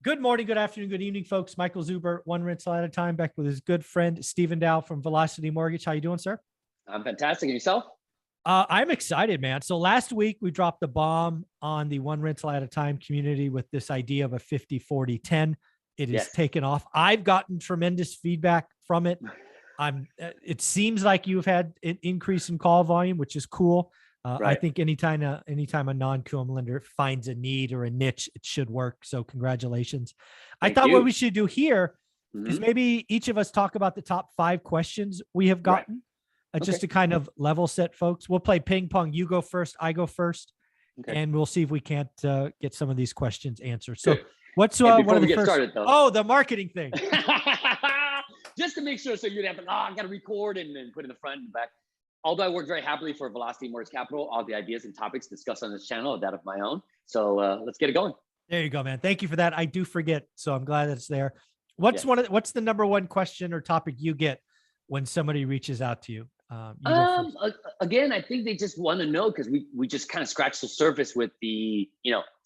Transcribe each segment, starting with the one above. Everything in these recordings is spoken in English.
Good morning, good afternoon, good evening, folks. Michael Zuber, one rental at a time, back with his good friend, Stephen Dow from Velocity Mortgage. How you doing, sir? I'm fantastic. And yourself? I'm excited, man. So last week we dropped the bomb on the one rental at a time community with this idea of a 50-40-10. It is Yes. taken off. I've gotten tremendous feedback from it. It seems like you've had an increase in call volume, which is cool. I think anytime a non-QM lender finds a need or a niche, it should work. So congratulations. I thought what we should do here is maybe each of us talk about the top 5 questions we have gotten, just to kind of level set folks. We'll play ping pong. You go first, I go first, and we'll see if we can't get some of these questions answered. So what's one of the first? Started, oh, the marketing thing. Just to make sure, so you'd have to, I got to record and then put in the front and back. Although I work very happily for Velocity Mortgage Capital, all the ideas and topics discussed on this channel are that of my own. So let's get it going. There you go, man. Thank you for that. I do forget, so I'm glad it's there. What's the number one question or topic you get when somebody reaches out to you? Again, I think they just want to know, because we just kind of scratched the surface with the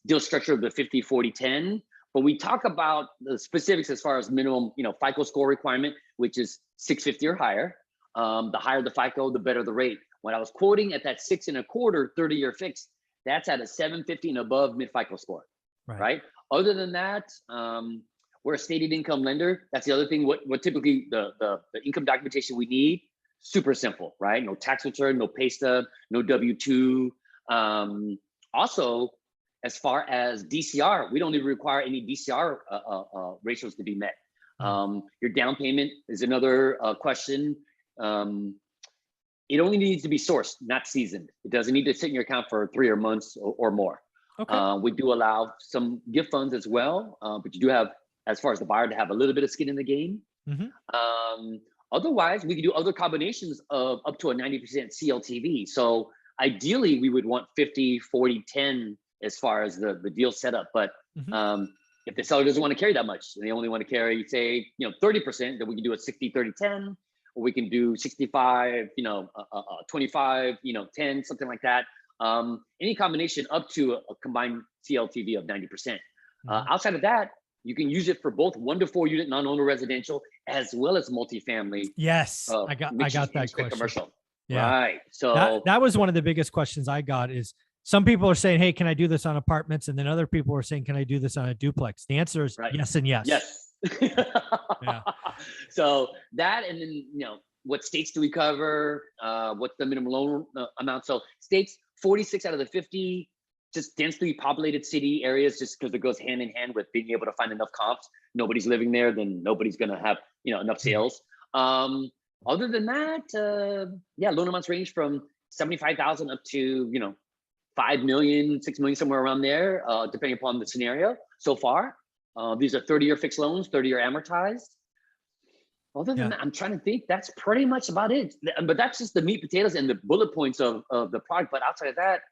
deal structure of the 50-40-10. But we talk about the specifics as far as minimum FICO score requirement, which is 650 or higher. The higher the FICO, the better the rate. When I was quoting at that 6.25 30-year fixed, that's at a 750 and above mid FICO score, right? Other than that, we're a stated income lender. That's the other thing. What typically the income documentation we need, super simple, right? No tax return, no pay stub, no W-2. Also, as far as DCR, we don't even require any DCR ratios to be met. Your down payment is another question. It only needs to be sourced, not seasoned. It doesn't need to sit in your account for 3 months or more. We do allow some gift funds as well, but you do have, as far as the buyer, to have a little bit of skin in the game. Otherwise, we can do other combinations of up to a 90% CLTV. So ideally, we would want 50-40-10 as far as the deal setup. But if the seller doesn't want to carry that much, and they only want to carry, say, 30%, then we can do a 60-30-10. Or we can do 65, 25, 10, something like that. Any combination up to a combined CLTV of 90%. Outside of that, you can use it for both 1 to 4 unit non-owner residential as well as multifamily. Yes, I got that question. Commercial. Yeah. Right. So that was one of the biggest questions I got is some people are saying, hey, can I do this on apartments? And then other people are saying, can I do this on a duplex? The answer is yes and yes. Yes. So that, and then what states do we cover? What's the minimum loan amount? So states, 46 out of the 50, just densely populated city areas, just because it goes hand in hand with being able to find enough comps. Nobody's living there, then nobody's gonna have enough sales. Other than that, loan amounts range from 75,000 up to 5 million, 6 million, somewhere around there, depending upon the scenario. So far. These are 30-year fixed loans, 30-year amortized. Other than that, I'm trying to think, that's pretty much about it. But that's just the meat, potatoes, and the bullet points of the product. But outside of that,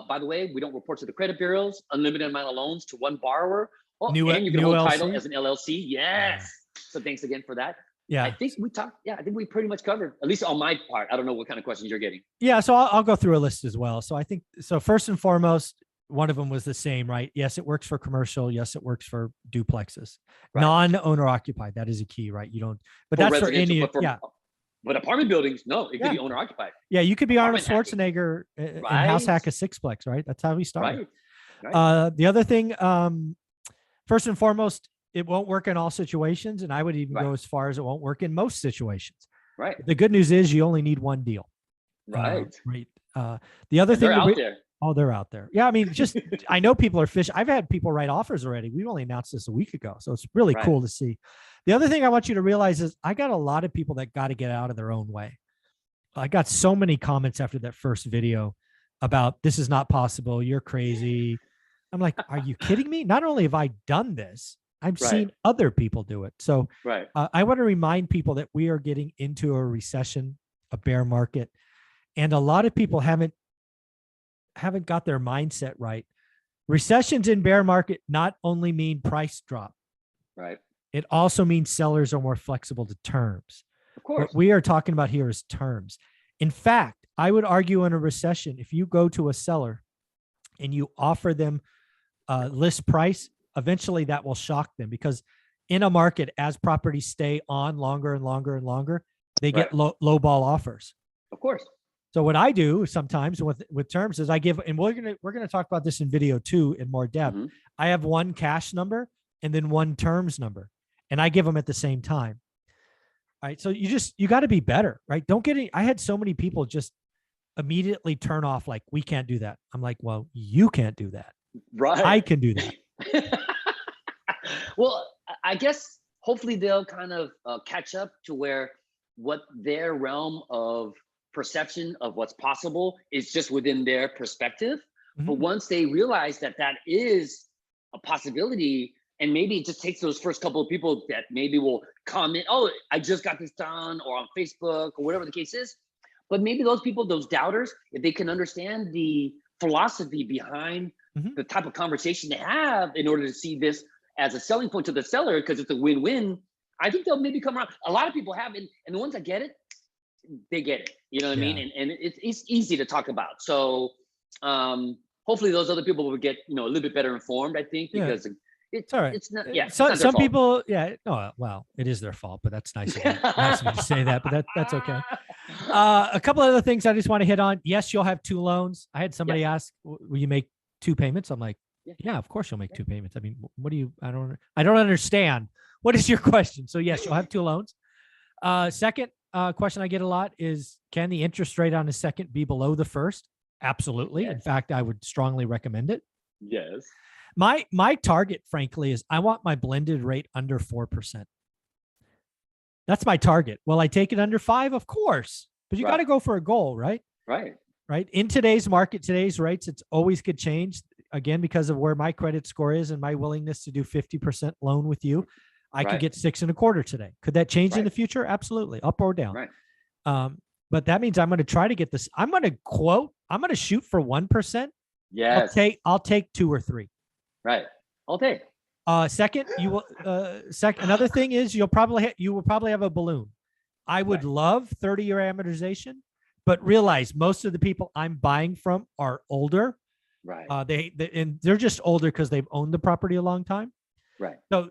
by the way, we don't report to the credit bureaus, unlimited amount of loans to one borrower. And you can hold title as an LLC. Yes. So thanks again for that. I think we talked. I think we pretty much covered, at least on my part. I don't know what kind of questions you're getting. Yeah. So I'll go through a list as well. So I think, first and foremost, one of them was the same, right? Yes, it works for commercial. Yes, it works for duplexes. Non-owner occupied. That is a key, right? You don't, but that's for any, But apartment buildings, no, it could be owner occupied. Yeah, you could be Arnold Schwarzenegger and house hack a sixplex, right? That's how we started. The other thing, first and foremost, it won't work in all situations. And I would even go as far as it won't work in most situations. The good news is you only need one deal. The other thing, they're out there. Oh, they're out there. Yeah. I mean, I know people are fishing. I've had people write offers already. We only announced this a week ago. So it's really cool to see. The other thing I want you to realize is I got a lot of people that got to get out of their own way. I got so many comments after that first video about this is not possible. You're crazy. I'm like, are you kidding me? Not only have I done this, I've seen other people do it. So I want to remind people that we are getting into a recession, a bear market, and a lot of people haven't got their mindset right. Recessions in bear market not only mean price drop. It also means sellers are more flexible to terms. Of course. What we are talking about here is terms. In fact, I would argue in a recession, if you go to a seller and you offer them list price, eventually that will shock them, because in a market, as properties stay on longer and longer and longer, they get low ball offers. Of course. So what I do sometimes with terms is I give, and we're gonna talk about this in video 2 in more depth. I have one cash number and then one terms number, and I give them at the same time. All right. So you got to be better, right? Don't get any. I had so many people just immediately turn off, like, we can't do that. I'm like, well, you can't do that. Right. I can do that. Well, I guess hopefully they'll kind of catch up to where what their realm of perception of what's possible is just within their perspective. But once they realize that that is a possibility, and maybe it just takes those first couple of people that maybe will comment, oh, I just got this done, or on Facebook, or whatever the case is. But maybe those people, those doubters, if they can understand the philosophy behind the type of conversation they have in order to see this as a selling point to the seller, because it's a win-win, I think they'll maybe come around. A lot of people have, and the ones that get it, they get it. You know what I mean? And it's easy to talk about. So hopefully those other people will get, a little bit better informed, I think, because it's all right. It's not, some people, well, it is their fault, but that's nice of me to say that, but that's okay. A couple of other things I just want to hit on. Yes, you'll have 2 loans. I had somebody ask, will you make 2 payments? I'm like, yeah, of course you'll make 2 payments. I mean, what do you, I don't understand. What is your question? So yes, you'll have 2 loans. Second question I get a lot is, can the interest rate on the second be below the first? Absolutely. In fact, I would strongly recommend it. Yes. My target, frankly, is I want my blended rate under 4%. That's my target. Will I take it under 5? Of course, but you got to go for a goal, right? Right. In today's market, today's rates, it's always could change. Again, because of where my credit score is and my willingness to do 50% loan with you, I could get 6.25 today. Could that change in the future? Absolutely, up or down. But that means I'm going to try to get this. I'm going to shoot for 1%. Yes. I'll take 2 or 3. Right. I'll take. Second, you will. Another thing is you will probably have a balloon. I would love 30-year amortization, but realize most of the people I'm buying from are older. Right. And they're just older because they've owned the property a long time. Right. So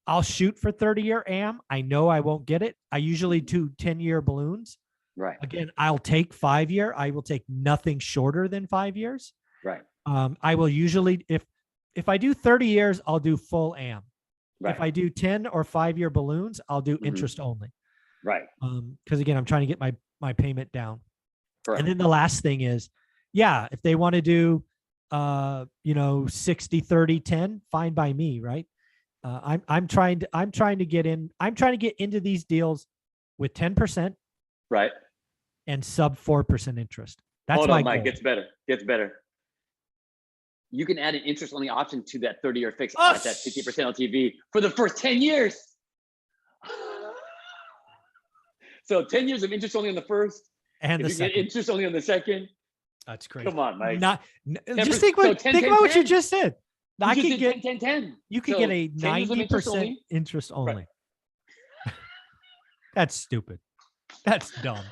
I'll shoot for 30-year am. I know I won't get it. I usually do 10-year balloons. Right. Again, I'll take 5-year. I will take nothing shorter than 5 years. Right. I will usually, if I do 30 years, I'll do full am. Right. If I do 10 or 5-year balloons, I'll do interest only. Right. Because again, I'm trying to get my payment down. Correct. And then the last thing is, if they want to do 60, 30, 10, fine by me, right? I'm trying to get into these deals with 10%. Right. And sub 4% interest. That's Hold my on, Mike. goal. Gets better. You can add an interest only option to that 30-year fix at that 50% LTV for the first 10 years. So 10 years of interest only on the first, and the second. Interest only on the second. That's crazy. Come on, Mike. Just think about what you just said. I could get 10. You could get a 90% interest only. Right. That's stupid. That's dumb.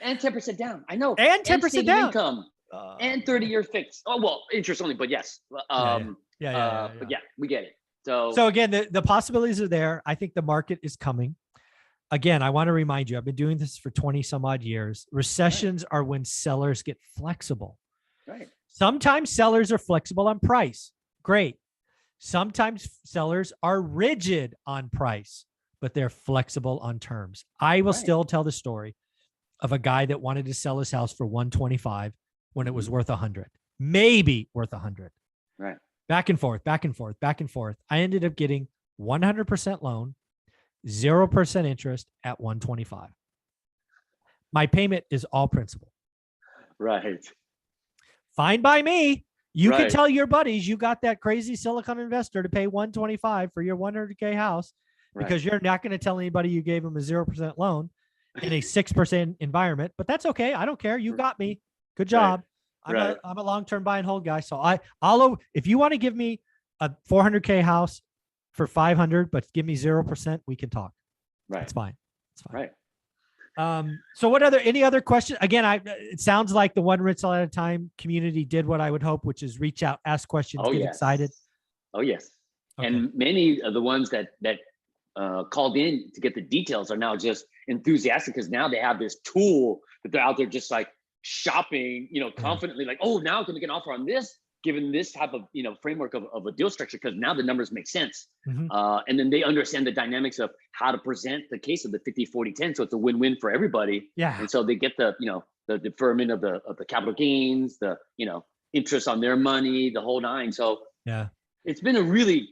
And 10% down. I know. And 10% down. Income. And 30-year fixed. Oh, well, interest only, but yes. But we get it. So again, the possibilities are there. I think the market is coming. Again, I want to remind you, I've been doing this for 20 some odd years. Recessions are when sellers get flexible. Right. Sometimes sellers are flexible on price. Great. Sometimes sellers are rigid on price, but they're flexible on terms. I will still tell the story of a guy that wanted to sell his house for 125 when it was worth 100, maybe worth 100. Right. Back and forth. I ended up getting 100% loan, 0% interest at 125. My payment is all principal. Right. Fine by me. You can tell your buddies you got that crazy Silicon investor to pay 125 for your 100K house because you're not going to tell anybody you gave them a 0% loan in a 6% environment, but that's okay. I don't care. You got me. Good job. I'm a long-term buy and hold guy. So I'll if you want to give me a 400K house for 500, but give me 0%, we can talk. Right. It's fine. Right. So what any other questions? Again, it sounds like the one rental at a time community did what I would hope, which is reach out, ask questions, get excited. Oh yes. Okay. And many of the ones that called in to get the details are now just enthusiastic because now they have this tool that they're out there just like shopping, confidently, like, oh, now I can make an offer on this, given this type of framework of a deal structure, because now the numbers make sense. And then they understand the dynamics of how to present the case of the 50-40-10, so it's a win-win for everybody. Yeah. And so they get the the deferment of the capital gains, the interest on their money, the whole nine. So yeah, it's been a really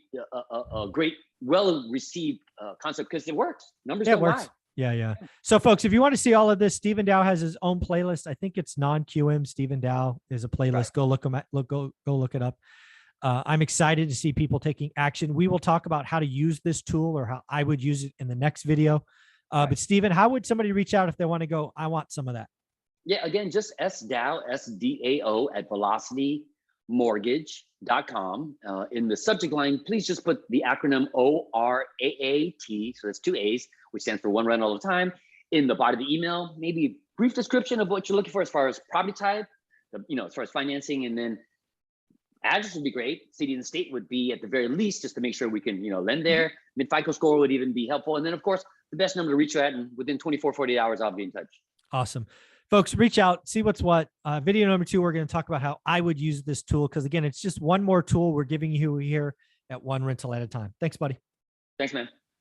a great, well received concept because it works. Numbers don't lie. Yeah. So folks, if you want to see all of this, Stephen Dow has his own playlist. I think it's non-QM Stephen Dow is a playlist. Right. Go look him at, go look it up. I'm excited to see people taking action. We will talk about how to use this tool or how I would use it in the next video. Right. But Stephen, how would somebody reach out if they want to go, I want some of that? Yeah, again, just SDAO, SDAO at velocitymortgage.com. In the subject line, please just put the acronym ORAAT. So that's 2 A's, which stands for one rental at a time. In the body of the email, maybe a brief description of what you're looking for as far as property type, as far as financing, and then address would be great. City and the state would be at the very least, just to make sure we can, lend there. Mid FICO score would even be helpful. And then of course, the best number to reach you at, and within 24, 48 hours, I'll be in touch. Awesome. Folks, reach out, see what's what. Video number 2, we're going to talk about how I would use this tool. Because again, it's just one more tool we're giving you here at One Rental at a Time. Thanks, buddy. Thanks, man.